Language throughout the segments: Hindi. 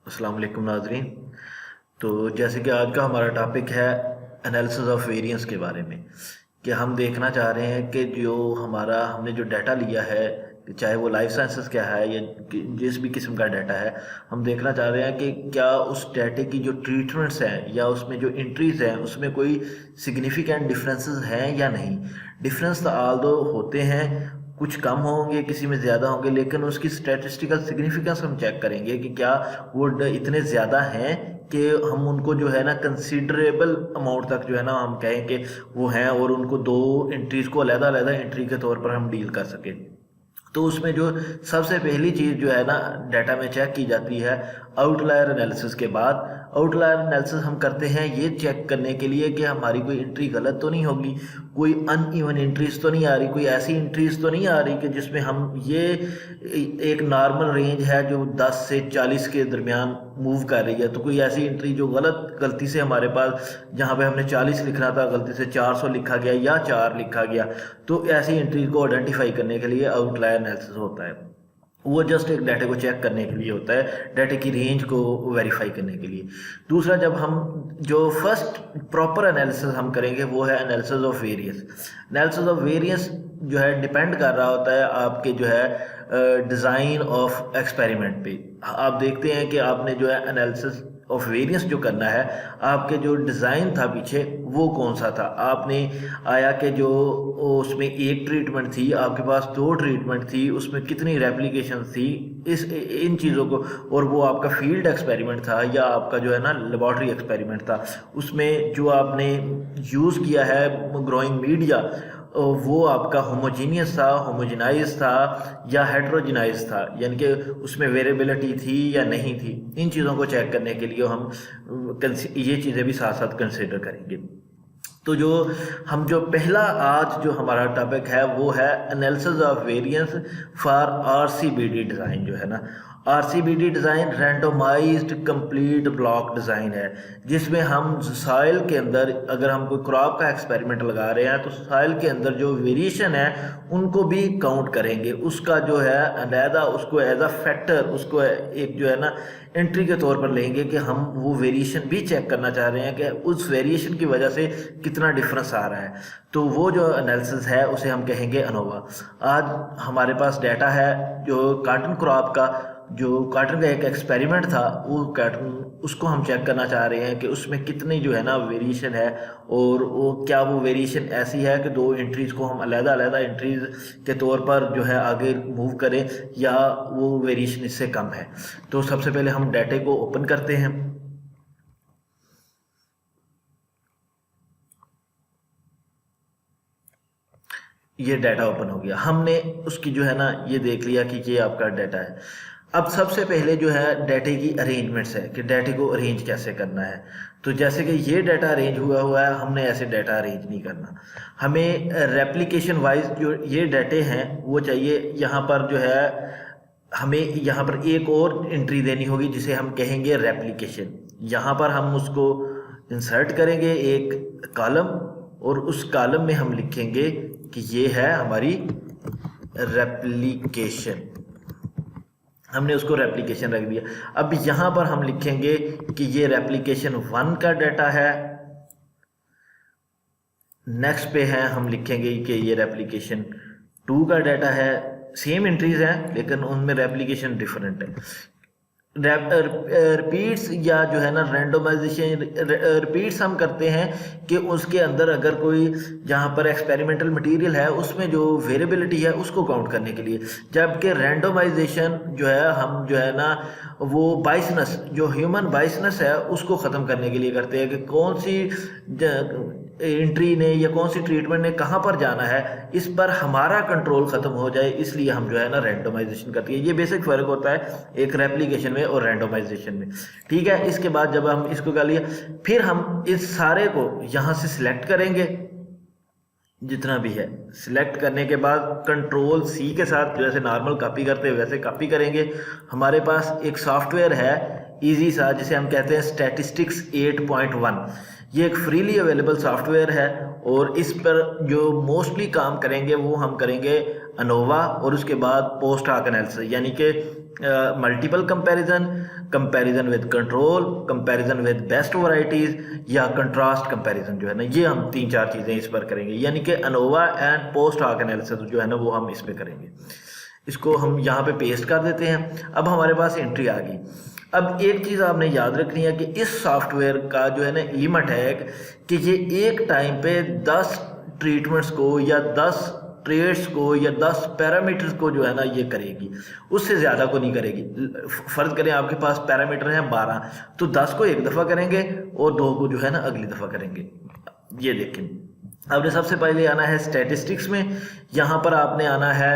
अस्सलाम वालेकुम नाज़रीन। तो जैसे कि आज का हमारा टॉपिक है एनालिसिस ऑफ वेरिएंस के बारे में, कि हम देखना चाह रहे हैं कि जो हमारा हमने जो डाटा लिया है, चाहे वो लाइफ साइंसेस क्या है या जिस भी किस्म का डाटा है, हम देखना चाह रहे हैं कि क्या उस डाटे की जो ट्रीटमेंट्स हैं या उसमें जो एंट्रीज हैं उसमें कोई सिग्निफिकेंट डिफरेंसेस हैं या नहीं। डिफरेंस तो आल दो होते हैं, कुछ कम होंगे, किसी में ज़्यादा होंगे, लेकिन उसकी स्टैटिस्टिकल सिग्निफिकेंस हम चेक करेंगे कि क्या वो इतने ज़्यादा हैं कि हम उनको जो है ना कंसिडरेबल अमाउंट तक जो है ना हम कहें कि वो हैं, और उनको दो एंट्रीज़ को अलग-अलग एंट्री के तौर पर हम डील कर सकें। तो उसमें जो सबसे पहली चीज़ जो है ना डाटा में चेक की जाती है आउटलायर एनालिसिस के बाद। आउटलायर एनालिसिस हम करते हैं ये चेक करने के लिए कि हमारी कोई एंट्री गलत तो नहीं होगी, कोई अनइवन एंट्रीज तो नहीं आ रही, कोई ऐसी एंट्रीज तो नहीं आ रही कि जिसमें हम ये एक नॉर्मल रेंज है जो 10 से 40 के दरमियान मूव कर रही है, तो कोई ऐसी एंट्री जो गलती से हमारे पास जहाँ पे हमने 40 लिखना था गलती से 400 लिखा गया या 4 लिखा गया, तो ऐसी एंट्री को आइडेंटिफाई करने के लिए आउटलायर एनालिसिस होता है। वो जस्ट एक डाटे को चेक करने के लिए होता है, डाटे की रेंज को वेरीफाई करने के लिए। दूसरा, जब हम जो फर्स्ट प्रॉपर एनालिसिस हम करेंगे वो है analysis of variance. Analysis of variance जो है डिपेंड कर रहा होता है आपके जो है डिज़ाइन ऑफ एक्सपेरिमेंट पे। आप देखते हैं कि आपने जो है एनालिसिस ऑफ वेरिएंस जो करना है, आपके जो डिज़ाइन था पीछे वो कौन सा था। आपने आया कि जो उसमें एक ट्रीटमेंट थी, आपके पास 2 ट्रीटमेंट थी, उसमें कितनी रेप्लिकेशन थी, इन चीज़ों को, और वो आपका फील्ड एक्सपेरिमेंट था या आपका जो है ना लेबॉर्ट्री एक्सपेरिमेंट था, उसमें जो आपने यूज़ किया है ग्रोइंग मीडिया वो आपका होमोजीनियस था, होमोजेनाइज था या हेट्रोजेनाइज था, यानी कि उसमें वेरिएबिलिटी थी या नहीं थी। इन चीज़ों को चेक करने के लिए हम ये चीज़ें भी साथ साथ कंसिडर करेंगे। तो जो पहला आज जो हमारा टॉपिक है वो है analysis of variance for RCBD design. जो है ना RCBD design randomized complete block design है, जिसमें हम सॉइल के अंदर अगर हम कोई क्रॉप का एक्सपेरिमेंट लगा रहे हैं तो सॉइल के अंदर जो वेरिएशन है उनको भी काउंट करेंगे, उसका जो है अलहदा उसको एज अ फैक्टर, उसको एक जो है ना एंट्री के तौर पर लेंगे कि हम वो वेरिएशन भी चेक करना चाह रहे हैं कि उस वेरिएशन की वजह से कितना डिफरेंस आ रहा है। तो वो जो एनालिसिस है उसे हम कहेंगे अनोवा। आज हमारे पास डाटा है जो कॉटन क्रॉप का, जो कॉटन का एक एक्सपेरिमेंट था, वो कॉटन उसको हम चेक करना चाह रहे हैं कि उसमें कितनी जो है ना वेरिएशन है, और वो क्या वो वेरिएशन ऐसी है कि 2 एंट्रीज़ को हम अलग-अलग एंट्रीज़ के तौर पर जो है आगे मूव करें, या वो वेरिएशन इससे कम है। तो सबसे पहले हम डाटे को ओपन करते हैं। ये डाटा ओपन हो गया, हमने उसकी जो है ना ये देख लिया कि ये आपका डाटा है। अब सबसे पहले जो है डाटे की अरेंजमेंट्स है कि डाटे को अरेंज कैसे करना है। तो जैसे कि ये डाटा अरेंज हुआ है, हमने ऐसे डाटा अरेंज नहीं करना, हमें रेप्लिकेशन वाइज जो ये डाटे हैं वो चाहिए। यहाँ पर जो है हमें यहाँ पर एक और एंट्री देनी होगी जिसे हम कहेंगे रेप्लिकेशन। यहाँ पर हम उसको इंसर्ट करेंगे एक कॉलम, और उस कॉलम में हम लिखेंगे कि ये है हमारी रेप्लिकेशन। हमने उसको रेप्लिकेशन रख दिया। अब यहाँ पर हम लिखेंगे कि ये रेप्लिकेशन 1 का डाटा है। नेक्स्ट पे है हम लिखेंगे कि ये रेप्लिकेशन 2 का डाटा है। सेम एंट्रीज हैं लेकिन उनमें रेप्लिकेशन डिफरेंट है। रिपीट्स या जो है ना रैंडमाइजेशन रिपीट्स हम करते हैं कि उसके अंदर अगर कोई जहाँ पर एक्सपेरिमेंटल मटेरियल है उसमें जो वेरिएबिलिटी है उसको काउंट करने के लिए, जबकि रैंडमाइजेशन जो है हम जो है ना वो बाइसनेस, जो ह्यूमन बाइसनेस है उसको ख़त्म करने के लिए करते हैं कि कौन सी एंट्री ने या कौन सी ट्रीटमेंट ने कहाँ पर जाना है, इस पर हमारा कंट्रोल ख़त्म हो जाए, इसलिए हम जो है ना रैंडमाइजेशन करते हैं। ये बेसिक फ़र्क होता है एक रेप्लिकेशन में और रैंडमाइजेशन में। ठीक है, इसके बाद जब हम इसको कर लिया, फिर हम इस सारे को यहाँ से सिलेक्ट करेंगे, जितना भी है सिलेक्ट करने के बाद कंट्रोल सी के साथ जैसे नॉर्मल कॉपी करते हैं वैसे कॉपी करेंगे। हमारे पास एक सॉफ्टवेयर है इजी सा जिसे हम कहते हैं स्टैटिस्टिक्स 8.1। ये एक फ्रीली अवेलेबल सॉफ्टवेयर है, और इस पर जो मोस्टली काम करेंगे वो हम करेंगे अनोवा, और उसके बाद पोस्ट हॉक एनालिसिस, यानी कि multiple comparison, comparison with control, comparison with best varieties, या कंट्रास्ट कंपैरिजन जो है ना, ये हम 3-4 चीज़ें इस पर करेंगे। यानी कि अनोवा एंड पोस्ट हाक एनालिसिस जो है ना वो हम इस पे करेंगे। इसको हम यहाँ पे पेस्ट कर देते हैं। अब हमारे पास एंट्री आ गई। अब एक चीज़ आपने याद रखनी है कि इस सॉफ्टवेयर का जो है ना लिमिट है कि ये एक टाइम पे 10 ट्रीटमेंट्स को या 10 ट्रेड्स को या 10 पैरामीटर्स को जो है ना ये करेगी, उससे ज़्यादा को नहीं करेगी। फ़र्ज़ करें आपके पास पैरामीटर हैं 12, तो 10 को एक दफ़ा करेंगे और 2 को जो है ना अगली दफ़ा करेंगे। ये देखें, आपने सबसे पहले आना है स्टैटिस्टिक्स में। यहाँ पर आपने आना है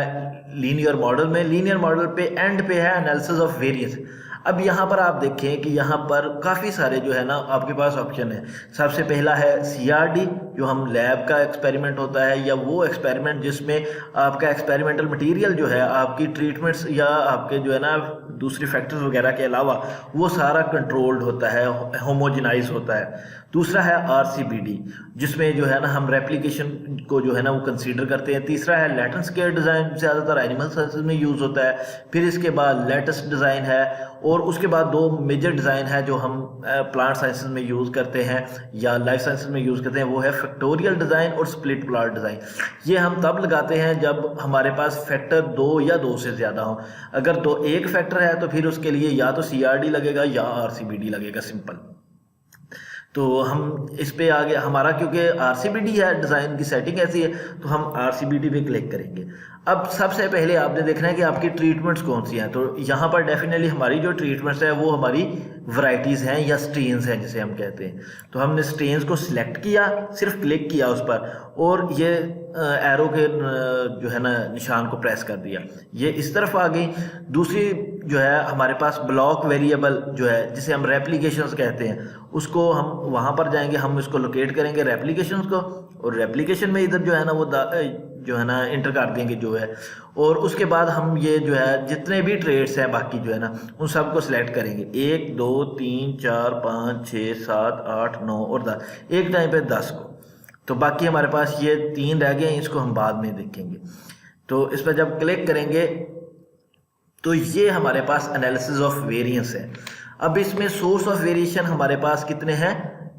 लीनियर मॉडल में। लीनियर मॉडल पे एंड पे है एनालिसिस ऑफ वेरिएंस। अब यहाँ पर आप देखें कि यहाँ पर काफ़ी सारे जो है ना आपके पास ऑप्शन है। सबसे पहला है CRD, जो हम लैब का एक्सपेरिमेंट होता है, या वो एक्सपेरिमेंट जिसमें आपका एक्सपेरिमेंटल मटेरियल जो है आपकी ट्रीटमेंट्स या आपके जो है ना दूसरे फैक्टर्स वगैरह के अलावा वो सारा कंट्रोल्ड होता है, होमोजेनाइज होता है। दूसरा है RCBD, जिसमें जो है ना हम रेप्लिकेशन को जो है ना वो कंसीडर करते हैं। तीसरा है लैटेंट स्केल डिज़ाइन, ज़्यादातर एनिमल साइंसेज में यूज़ होता है। फिर इसके बाद लेटेस्ट डिज़ाइन है, और उसके बाद 2 मेजर डिज़ाइन है जो हम प्लांट साइंसेज में यूज़ करते हैं या लाइफ साइंसेज में यूज़ करते हैं। वो है फैक्टोरियल डिज़ाइन और स्प्लिट प्लॉट डिज़ाइन। ये हम तब लगाते हैं जब हमारे पास फैक्टर 2 या 2 से ज़्यादा हो। अगर तो एक फैक्टर है तो फिर उसके लिए या तो CRD लगेगा या RCBD लगेगा, सिंपल। तो हम इस पे आगे हमारा, क्योंकि RCBD है, डिज़ाइन की सेटिंग ऐसी है, तो हम RCBD पे क्लिक करेंगे। अब सबसे पहले आपने देखना है कि आपकी ट्रीटमेंट्स कौन सी हैं। तो यहाँ पर डेफिनेटली हमारी जो ट्रीटमेंट्स है वो हमारी वैरायटीज़ हैं या स्ट्रेन्स हैं जिसे हम कहते हैं। तो हमने स्ट्रेन्स को सिलेक्ट किया, सिर्फ क्लिक किया उस पर, और ये एरो के जो है ना निशान को प्रेस कर दिया, ये इस तरफ आ गई। दूसरी जो है हमारे पास ब्लॉक वेरिएबल जो है जिसे हम रेप्लिकेशंस कहते हैं, उसको हम वहाँ पर जाएंगे, हम इसको लोकेट करेंगे रेप्लिकेशंस को, और रेप्लिकेशन में इधर जो है ना वो जो है ना इंटर कर देंगे जो है। और उसके बाद हम ये जो है जितने भी ट्रेड्स हैं बाकी जो है ना उन सब को सिलेक्ट करेंगे। 1 2 3 4 5 6 7 8 9 और 10, एक टाइम पे 10 को। तो बाकी हमारे पास ये 3 रह गए हैं, इसको हम बाद में देखेंगे। तो इस पर जब क्लिक करेंगे तो ये हमारे पास एनालिसिस ऑफ वेरिएंस है। अब इसमें सोर्स ऑफ वेरिएशन हमारे पास कितने हैं?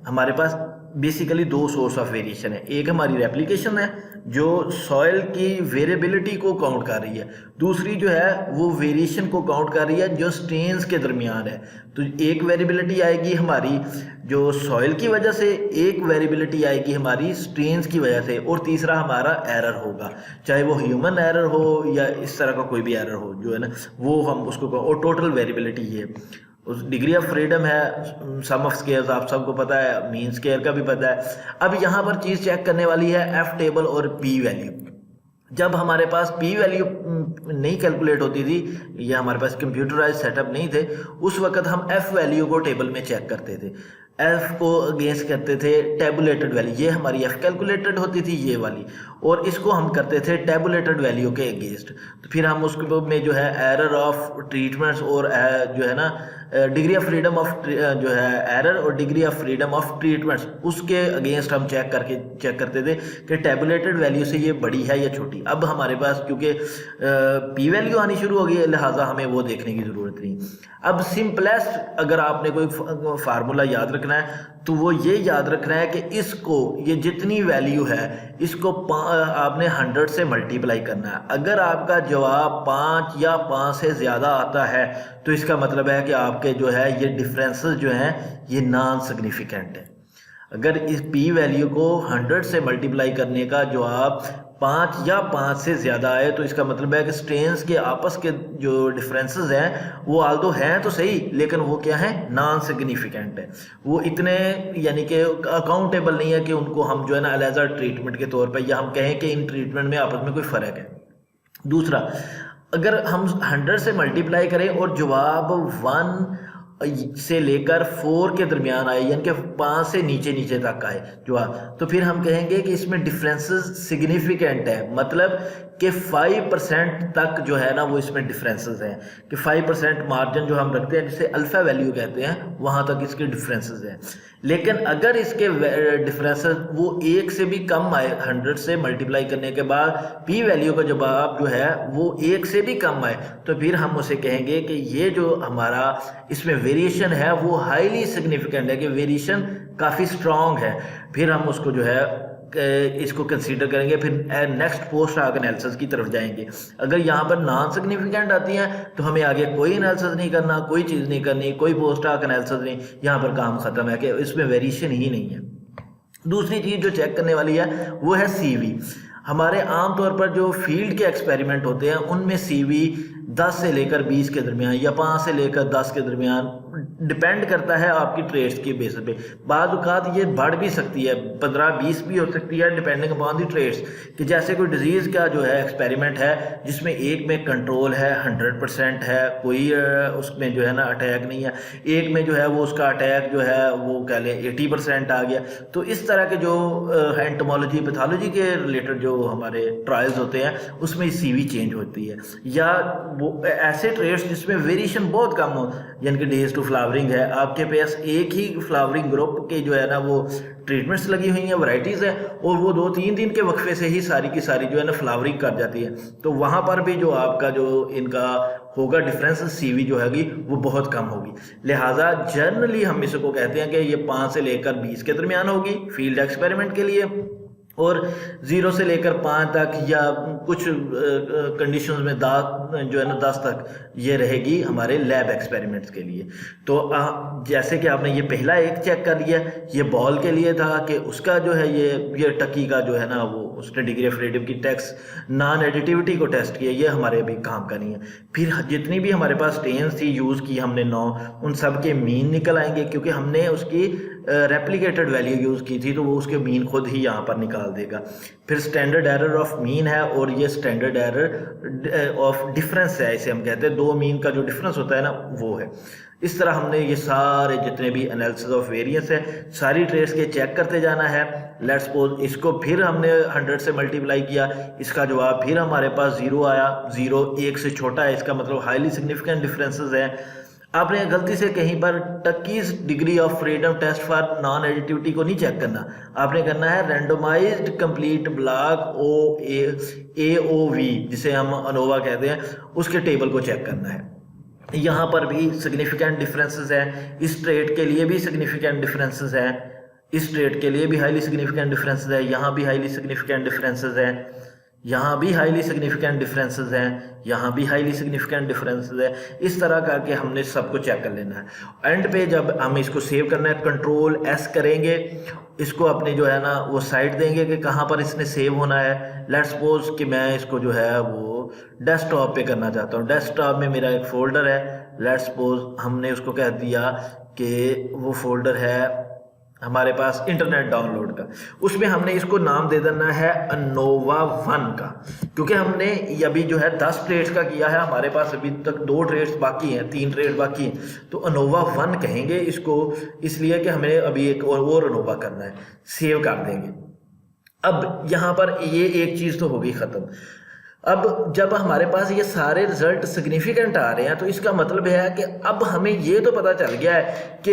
हमारे पास बेसिकली 2 सोर्स ऑफ वेरिएशन है। एक हमारी रेप्लिकेशन है जो सॉइल की वेरिएबिलिटी को काउंट कर रही है, दूसरी जो है वो वेरिएशन को काउंट कर रही है जो स्ट्रेन्स के दरमियान है। तो एक वेरिएबिलिटी आएगी हमारी जो सॉइल की वजह से, एक वेरिएबिलिटी आएगी हमारी स्ट्रेन्स की वजह से, और तीसरा हमारा एरर होगा, चाहे वो ह्यूमन एरर हो या इस तरह का कोई भी एरर हो जो है ना, वो हम उसको, और टोटल वेरिएबिलिटी ये उस डिग्री ऑफ फ्रीडम है। सम ऑफ स्केयर्स आप सबको पता है, मीन स्केयर का भी पता है। अब यहाँ पर चीज़ चेक करने वाली है F टेबल और P वैल्यू। जब हमारे पास P वैल्यू नहीं कैलकुलेट होती थी या हमारे पास कंप्यूटराइज सेटअप नहीं थे, उस वक्त हम F वैल्यू को टेबल में चेक करते थे, F को अगेंस्ट करते थे टेबुलेटेड वैल्यू। ये हमारी F कैलकुलेटेड होती थी ये वाली, और इसको हम करते थे टेबुलेटेड वैल्यू के अगेंस्ट। तो फिर हम उसके में जो है एरर ऑफ ट्रीटमेंट्स और जो है ना डिग्री ऑफ फ्रीडम ऑफ जो है एरर और degree of freedom of treatments, उसके अगेंस्ट हम चेक करते थे कि टेबुलेटेड वैल्यू से ये बड़ी है या छोटी। अब हमारे पास क्योंकि P वैल्यू आनी शुरू हो गई है, लिहाजा हमें वो देखने की ज़रूरत नहीं। अब सिंपलेस्ट अगर आपने कोई फार्मूला याद रखना है तो वो ये याद रखना है कि इसको, ये जितनी वैल्यू है इसको आपने 100 से मल्टीप्लाई करना है। अगर आपका जवाब 5 या 5 से ज़्यादा आता है तो इसका मतलब है कि आपके जो है ये डिफरेंसेस जो हैं ये नॉन सिग्निफिकेंट है। अगर इस P वैल्यू को 100 से मल्टीप्लाई करने का जवाब 5 या 5 से ज़्यादा आए तो इसका मतलब है कि स्ट्रेन्स के आपस के जो डिफरेंसेस हैं वो आल्दो हैं तो सही, लेकिन वो क्या है, नॉन सिग्निफिकेंट है। वो इतने यानी कि अकाउंटेबल नहीं है कि उनको हम जो है ना एज ट्रीटमेंट के तौर पर या हम कहें कि इन ट्रीटमेंट में आपस में कोई फ़र्क है। दूसरा, अगर हम 100 से मल्टीप्लाई करें और जवाब 1 से लेकर 4 के दरमियान आए, यानी कि 5 से नीचे तक आए जवाब, तो फिर हम कहेंगे कि इसमें डिफरेंसेस सिग्निफिकेंट है। मतलब कि 5% तक जो है ना वो इसमें डिफरेंसेस हैं, कि 5% मार्जिन जो हम रखते हैं जिसे अल्फा वैल्यू कहते हैं, वहाँ तक इसके डिफरेंसेस हैं। लेकिन अगर इसके डिफरेंसेस वो 1 से भी कम आए, 100 से मल्टीप्लाई करने के बाद पी वैल्यू का जवाब जो है वो 1 से भी कम आए, तो फिर हम उसे कहेंगे कि ये जो हमारा इसमें वेरिएशन है वो हाईली सिग्निफिकेंट है, कि वेरिएशन काफ़ी स्ट्रॉन्ग है। फिर हम उसको जो है इसको कंसीडर करेंगे, फिर नेक्स्ट पोस्ट आग एनालिसिस की तरफ जाएंगे। अगर यहाँ पर नॉन सिग्निफिकेंट आती हैं तो हमें आगे कोई एनालिसिस नहीं करना, कोई चीज़ नहीं करनी, कोई पोस्ट आग एनालिसिस नहीं, यहाँ पर काम ख़त्म है कि इसमें वेरिएशन ही नहीं है। दूसरी चीज़ जो चेक करने वाली है वो है सीवी। हमारे आम तौर पर जो फील्ड के एक्सपेरिमेंट होते हैं उनमें सीवी 10 से लेकर 20 के दरमियान या 5 से लेकर 10 के दरमियान डिपेंड करता है आपकी ट्रेड्स की बेसिस पे। बाद औक़ात ये बढ़ भी सकती है, 15-20 भी हो सकती है डिपेंडिंग अपॉन दी ट्रेड्स। कि जैसे कोई डिजीज़ का जो है एक्सपेरिमेंट है जिसमें एक में कंट्रोल है 100% है, कोई उसमें जो है ना अटैक नहीं है, एक में जो है वो उसका अटैक जो है वो कह लें 80% आ गया। तो इस तरह के जो एंटोमोलॉजी पैथोलॉजी के रिलेटेड जो हमारे ट्रायल्स होते हैं उसमें सीवी चेंज होती है। या वो ऐसे ट्रेड्स जिसमें वेरिएशन बहुत कम हो, यानी कि डेज टू फ्लावरिंग है, आपके पास एक ही फ्लावरिंग ग्रुप के जो है ना वो ट्रीटमेंट्स लगी हुई हैं, वैरायटीज़ हैं, और वो 2-3 दिन के वक्फे से ही सारी की सारी जो है ना फ्लावरिंग कर जाती है। तो वहाँ पर भी जो आपका जो इनका होगा डिफरेंस सीवी जो हैगी वो बहुत कम होगी। लिहाजा जनरली हम इसको कहते हैं कि ये 5 से लेकर 20 के दरमियान होगी फील्ड एक्सपेरिमेंट के लिए, और 0 से लेकर 5 तक या कुछ कंडीशंस में 10 जो है ना 10 तक ये रहेगी हमारे लैब एक्सपेरिमेंट्स के लिए। तो जैसे कि आपने ये पहला एक चेक कर लिया, ये बॉल के लिए था कि उसका जो है ये टकी का जो है ना वो उसने डिग्री ऑफ फ्रीडम की टेक्स नॉन एडिटिविटी को टेस्ट किया, ये हमारे अभी काम का नहीं है। फिर जितनी भी हमारे पास स्टेन्स थी यूज़ की हमने 9, उन सब के मीन निकल आएंगे, क्योंकि हमने उसकी रेप्लिकेटेड वैल्यू यूज़ की थी तो वो उसके मीन खुद ही यहाँ पर निकाल देगा। फिर स्टैंडर्ड एरर ऑफ मीन है, और ये स्टैंडर्ड एरर ऑफ डिफरेंस है, इसे हम कहते हैं 2 मीन का जो डिफरेंस होता है ना वो है। इस तरह हमने ये सारे जितने भी एनालिसिस ऑफ वेरिएंस है सारी ट्रेड्स के चेक करते जाना है। लेट्स सपोज इसको फिर हमने 100 से मल्टीप्लाई किया, इसका जवाब फिर हमारे पास 0 आया, 0 1 से छोटा है, इसका मतलब हाईली सिग्निफिकेंट डिफरेंसेस हैं। आपने गलती से कहीं पर Tukey's degree of freedom test for non additivity को नहीं चेक करना, आपने करना है रैंडमाइज्ड कंप्लीट ब्लॉक AOV जिसे हम अनोवा कहते हैं, उसके टेबल को चेक करना है। यहाँ पर भी सिग्निफिकेंट डिफरेंसेस हैं, इस ट्रेड के लिए भी सिग्निफिकेंट डिफरेंसेस हैं, इस ट्रेड के लिए भी हाईली सिग्निफिकेंट डिफरेंसेस है, यहाँ भी हाईली सिग्निफिकेंट डिफरेंसेस हैं, यहाँ भी हाईली सिग्निफिकेंट डिफरेंसेस हैं, यहाँ भी हाईली सिग्निफिकेंट डिफरेंसेस है। इस तरह करके हमने सबको चेक कर लेना है। एंड पे जब हम इसको सेव करना है कंट्रोल S करेंगे, इसको अपने जो है ना वो साइड देंगे कि कहाँ पर इसने सेव होना है। लेट्स सपोज कि मैं इसको जो है वो डेस्कटॉप पे करना चाहता हूँ, डेस्कटॉप में मेरा एक फ़ोल्डर है, लेट्स सपोज हमने उसको कह दिया कि वो फोल्डर है हमारे पास इंटरनेट डाउनलोड का, उसमें हमने इसको नाम दे देना है अनोवा 1 का, क्योंकि हमने अभी जो है 10 ट्रेड्स का किया है, हमारे पास अभी तक 2 ट्रेड्स बाकी हैं, 3 ट्रेड बाकी हैं, तो अनोवा 1 कहेंगे इसको, इसलिए कि हमें अभी एक और अनोवा करना है। सेव कर देंगे। अब यहाँ पर ये एक चीज़ तो होगी ख़त्म। अब जब हमारे पास ये सारे रिजल्ट सिग्निफिकेंट आ रहे हैं तो इसका मतलब है कि अब हमें ये तो पता चल गया है कि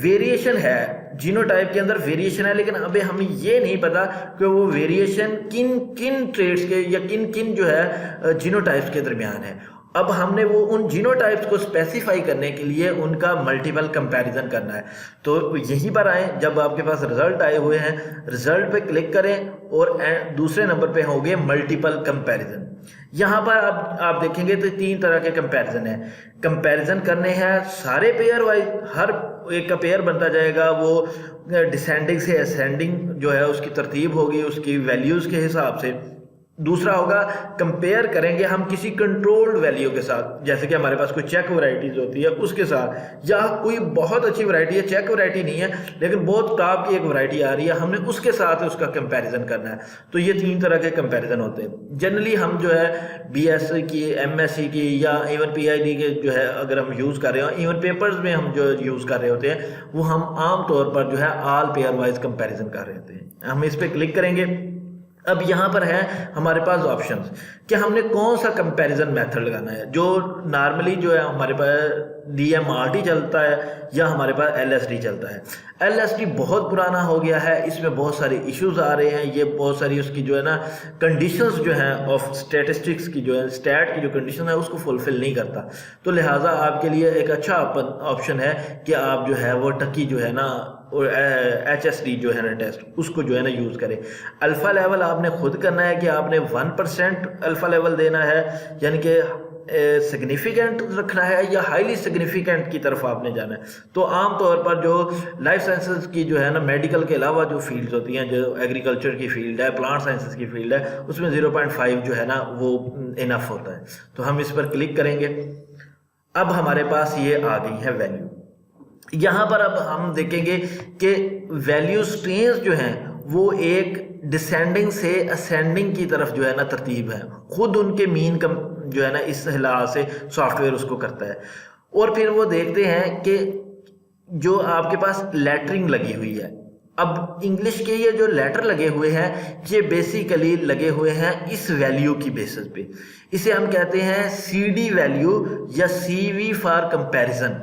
वेरिएशन है, जीनोटाइप के अंदर वेरिएशन है, लेकिन अभी हमें ये नहीं पता कि वो वेरिएशन किन किन ट्रेड्स के या किन किन जो है जीनोटाइप्स के दरमियान है। अब हमने वो उन जीनोटाइप्स को स्पेसिफाई करने के लिए उनका मल्टीपल कंपैरिजन करना है। तो यहीं पर आए, जब आपके पास रिजल्ट आए हुए हैं, रिजल्ट पे क्लिक करें और दूसरे नंबर पे होंगे मल्टीपल कंपैरिजन। यहाँ पर आप देखेंगे तो 3 तरह के कंपैरिजन है। कंपैरिजन करने हैं सारे पेयर वाइज, हर एक का पेयर बनता जाएगा, वो डिसेंडिंग से असेंडिंग जो है उसकी तरतीब होगी उसकी वैल्यूज़ के हिसाब से। दूसरा होगा कंपेयर करेंगे हम किसी कंट्रोल्ड वैल्यू के साथ, जैसे कि हमारे पास कोई चेक वैरायटीज होती है उसके साथ, या कोई बहुत अच्छी वैरायटी है, चेक वैरायटी नहीं है लेकिन बहुत टॉप की एक वैरायटी आ रही है, हमने उसके साथ उसका कंपैरिजन करना है। तो ये 3 तरह के कंपैरिजन होते हैं। जनरली हम जो है BSc की, MSc की या इवन PhD के जो है अगर हम यूज़ कर रहे हो, इवन पेपर्स में हम जो यूज़ कर रहे होते हैं, वो हम आम तौर पर जो है ऑल पेयर वाइज कंपेरिजन कर रहे होते हैं। हम इस पर क्लिक करेंगे अब यहाँ पर है हमारे पास ऑप्शंस कि हमने कौन सा कंपैरिजन मेथड लगाना है। जो नॉर्मली जो है हमारे पास DMRT चलता है या हमारे पास LSD चलता है। LSD बहुत पुराना हो गया है, इसमें बहुत सारे इश्यूज आ रहे हैं, ये बहुत सारी उसकी जो है ना कंडीशंस जो हैं ऑफ स्टैटिस्टिक्स की जो है स्टैट की जो कंडीशन है उसको फुलफिल नहीं करता। तो लिहाजा आपके लिए एक अच्छा ऑप्शन है कि आप जो है वो टकी जो है ना और HSD जो है ना टेस्ट उसको जो है ना यूज़ करें। अल्फ़ा लेवल आपने खुद करना है कि आपने 1% अल्फ़ा लेवल देना है, यानी कि सिग्निफिकेंट रखना है या हाईली सिग्निफिकेंट की तरफ आपने जाना है। तो आम तौर पर जो लाइफ साइंसेस की जो है ना मेडिकल के अलावा जो फील्ड्स होती हैं, जो एग्रीकल्चर की फील्ड है, प्लांट साइंसेस की फील्ड है, उसमें 0.5 जो है ना वो इनफ होता है। तो हम इस पर क्लिक करेंगे। अब हमारे पास ये आ गई है वैल्यू। यहाँ पर अब हम देखेंगे कि वैल्यू स्ट्रेंस जो हैं वो एक डिसेंडिंग से असेंडिंग की तरफ जो है ना तरतीब है, खुद उनके मीन कम जो है ना इस हिसाब से सॉफ्टवेयर उसको करता है। और फिर वो देखते हैं कि जो आपके पास लेटरिंग लगी हुई है, अब इंग्लिश के ये जो लेटर लगे हुए हैं ये बेसिकली लगे हुए हैं इस वैल्यू की बेसिस पे। इसे हम कहते हैं CD वैल्यू या CV फॉर कंपैरिजन,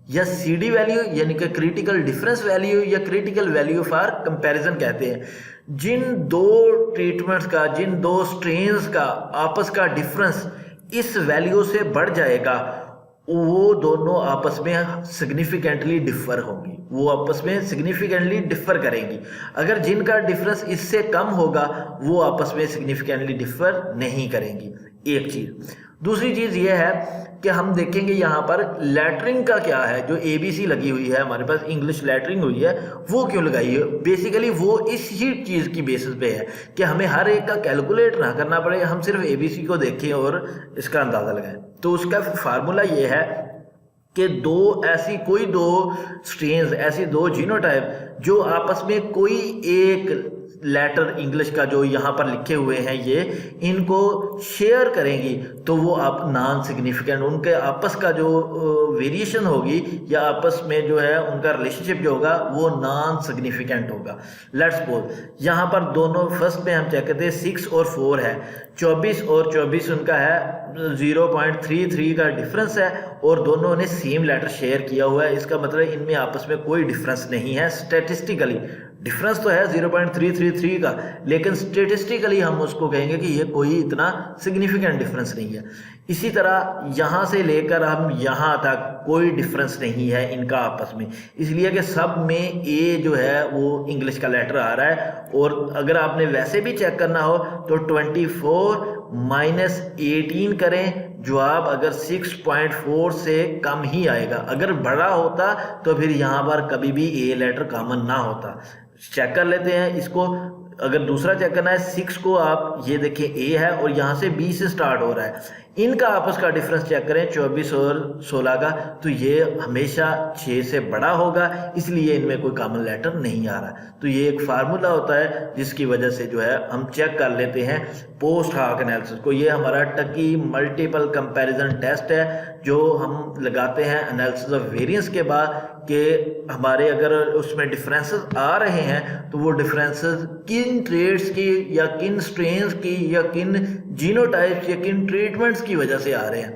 या CD वैल्यू यानी कि क्रिटिकल डिफरेंस वैल्यू या क्रिटिकल वैल्यू फॉर कंपैरिजन कहते हैं। जिन दो ट्रीटमेंट्स का, जिन दो स्ट्रेन्स का आपस का डिफरेंस इस वैल्यू से बढ़ जाएगा, वो दोनों आपस में सिग्निफिकेंटली डिफर होंगी, वो आपस में सिग्निफिकेंटली डिफर करेंगी। अगर जिनका डिफरेंस इससे कम होगा वो आपस में सिग्निफिकेंटली डिफर नहीं करेंगी। एक चीज़। दूसरी चीज़ ये है कि हम देखेंगे यहाँ पर लेटरिंग का क्या है। जो ABC लगी हुई है हमारे पास, इंग्लिश लेटरिंग हुई है, वो क्यों लगाई है? बेसिकली वो इस ही चीज़ की बेसिस पे है कि हमें हर एक का कैलकुलेट ना करना पड़े, हम सिर्फ ABC को देखें और इसका अंदाज़ा लगाएं। तो उसका फार्मूला ये है कि कोई दो स्ट्रेन्स, ऐसी दो जीनोटाइप जो आपस में कोई एक लेटर इंग्लिश का जो यहाँ पर लिखे हुए हैं ये इनको शेयर करेंगी, तो वो आप नॉन सिग्निफिकेंट, उनके आपस का जो वेरिएशन होगी या आपस में जो है उनका रिलेशनशिप जो होगा वो नॉन सिग्निफिकेंट होगा। लेट्स सपोज यहाँ पर दोनों फर्स्ट में हम चेक करते हैं 6 और 4 है, 24 और 24 उनका है 0.33 का डिफरेंस है और दोनों ने सेम लेटर शेयर किया हुआ है। इसका मतलब इनमें आपस में कोई डिफरेंस नहीं है। स्टैटिस्टिकली डिफरेंस तो है 0.333 का, लेकिन स्टेटिस्टिकली हम उसको कहेंगे कि ये कोई इतना सिग्निफिकेंट डिफरेंस नहीं है। इसी तरह यहाँ से लेकर हम यहाँ तक कोई डिफरेंस नहीं है इनका आपस में, इसलिए कि सब में A जो है वो इंग्लिश का लेटर आ रहा है। और अगर आपने वैसे भी चेक करना हो तो 24 माइनस 18 करें, जवाब अगर 6.4 से कम ही आएगा। अगर बड़ा होता तो फिर यहाँ पर कभी भी A लेटर कॉमन ना होता। चेक कर लेते हैं इसको। अगर दूसरा चेक करना है 6 को, आप ये देखिए A है और यहाँ से B से स्टार्ट हो रहा है, इनका आपस का डिफरेंस चेक करें 24 और 16 का, तो ये हमेशा 6 से बड़ा होगा, इसलिए इनमें कोई कॉमन लेटर नहीं आ रहा। तो ये एक फार्मूला होता है जिसकी वजह से जो है हम चेक कर लेते हैं पोस्ट हाक एनालिसिस को। ये हमारा टकी मल्टीपल कंपैरिजन टेस्ट है जो हम लगाते हैं एनालिसिस ऑफ वेरिएंस के बाद, कि हमारे अगर उसमें डिफरेंसेस आ रहे हैं तो वो डिफरेंसेस किन ट्रेड्स की या किन स्ट्रेन्स की या किन जीनोटाइप्स या किन ट्रीटमेंट्स की वजह से आ रहे हैं,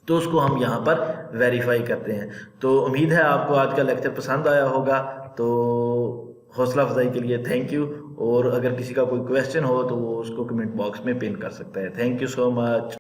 तो उसको हम यहाँ पर वेरीफाई करते हैं। तो उम्मीद है आपको आज का लेक्चर पसंद आया होगा। तो हौसला अफजाई के लिए थैंक यू, और अगर किसी का कोई क्वेश्चन हो तो वो उसको कमेंट बॉक्स में पिन कर सकता है। Thank you so much.